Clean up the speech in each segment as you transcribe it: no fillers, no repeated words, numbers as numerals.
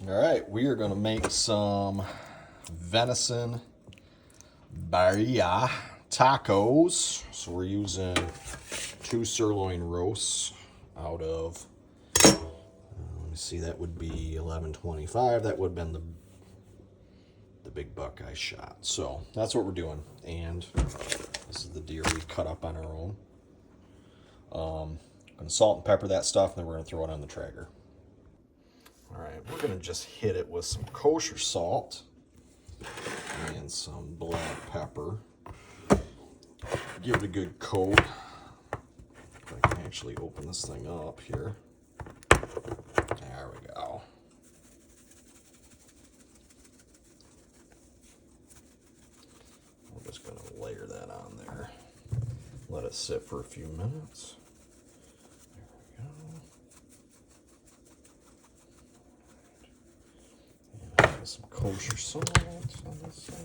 All right, we are gonna make some venison Birria tacos. So we're using 2 sirloin roasts out of, let me see, that would be $11.25. That would have been the big buck I shot. So that's what we're doing. And this is the deer we cut up on our own. Gonna salt and pepper that stuff, and then we're gonna throw it on the Traeger. All right, we're gonna just hit it with some kosher salt and some black pepper. Give it a good coat. If I can actually open this thing up here. There we go. We're just gonna layer that on there. Let it sit for a few minutes. There we go. And some kosher salt on this side.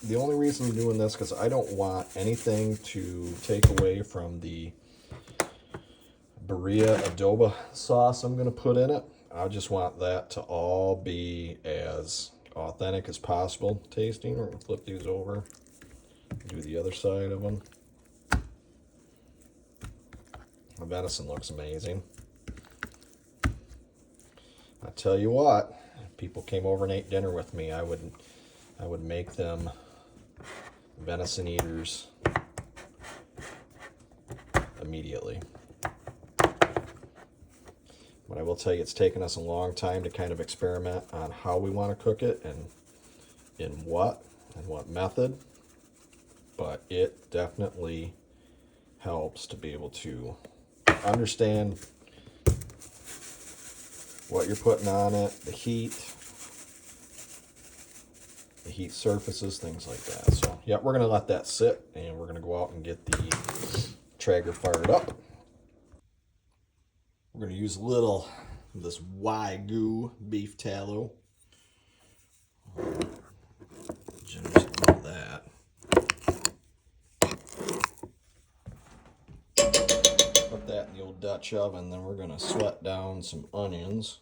The only reason I'm doing this because I don't want anything to take away from the Birria adobo sauce I'm going to put in it. I just want that to all be as authentic as possible tasting. We're going to flip these over, do the other side of them. The venison looks amazing. I tell you what, if people came over and ate dinner with me, I would make them venison eaters immediately. But I will tell you, it's taken us a long time to kind of experiment on how we want to cook it and in what method. But it definitely helps to be able to understand what you're putting on it, the heat surfaces, things like that. So yeah, we're gonna let that sit, and we're gonna go out and get the Traeger fired up. We're gonna use a little of this Wagyu beef tallow. Just of that. Put that in the old Dutch oven. Then we're gonna sweat down some onions.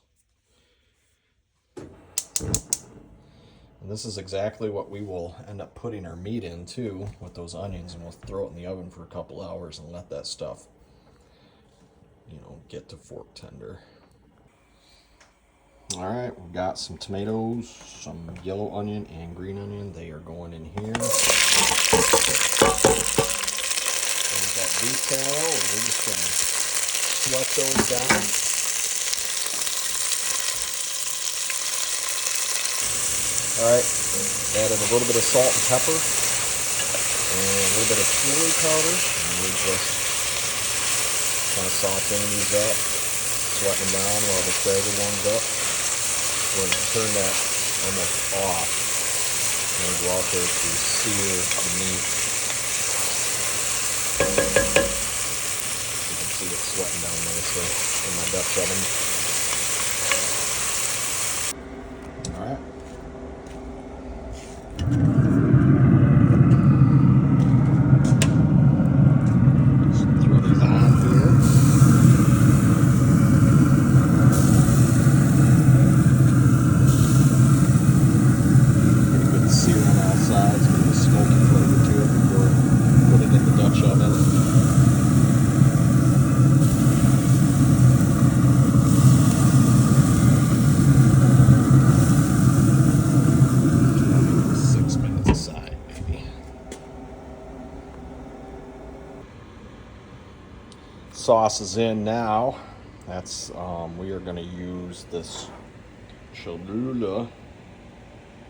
And this is exactly what we will end up putting our meat in too, with those onions, and we'll throw it in the oven for a couple hours and let that stuff, get to fork tender. All right, we've got some tomatoes, some yellow onion and green onion. They are going in here. And we've got beef tallow, and we're just gonna sweat those down. All right, added a little bit of salt and pepper and a little bit of chili powder. And we're just kind of sauteing these up, sweating them down while the Traeger warms up. We're going to turn that almost off and go out there to sear the meat. You can see it sweating down nicely in my Dutch oven. All right. Sauce is in now. That's we are going to use this Cholula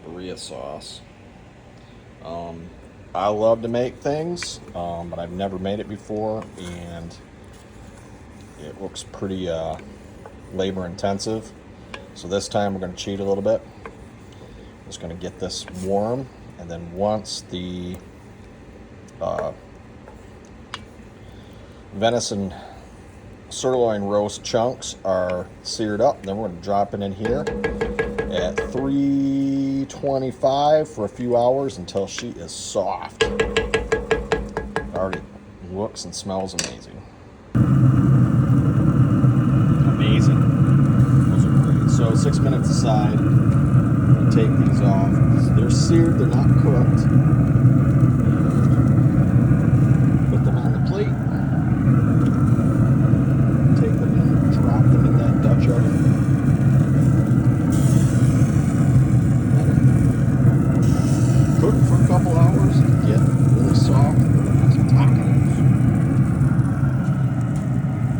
Birria sauce. I love to make things, but I've never made it before, and it looks pretty labor intensive. So this time we're going to cheat a little bit. Just going to get this warm, and then once the venison sirloin roast chunks are seared up, then we're going to drop it in here at 325 for a few hours until she is soft. Already looks and smells amazing. 6 minutes aside. I'm gonna take these off. They're seared, they're not cooked. Put them on the plate. Take them in, drop them in that Dutch oven. Cook for a couple hours, get really soft, put them on some tacos.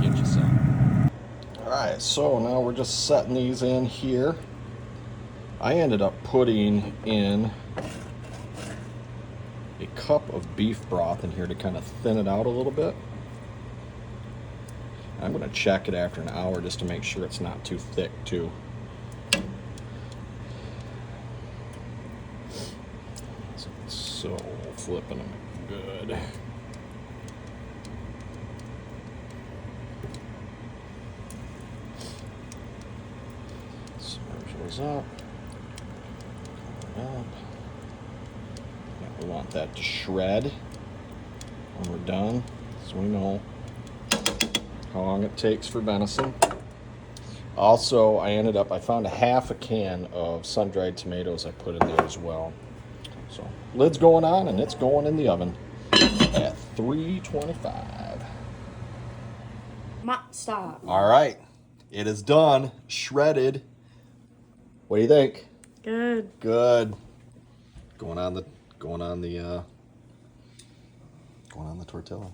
Get you some. Alright, so now we're just setting these in here. I ended up putting in a cup of beef broth in here to kind of thin it out a little bit. I'm going to check it after an hour just to make sure it's not too thick too. So flipping them good. Serve those up. Up. Yeah, we want that to shred when we're done, so we know how long it takes for venison. Also, I found a half a can of sun-dried tomatoes I put in there as well. So, lid's going on and it's going in the oven at 325. Stop. All right, it is done, shredded. What do you think? Good. Good. Going on the tortilla.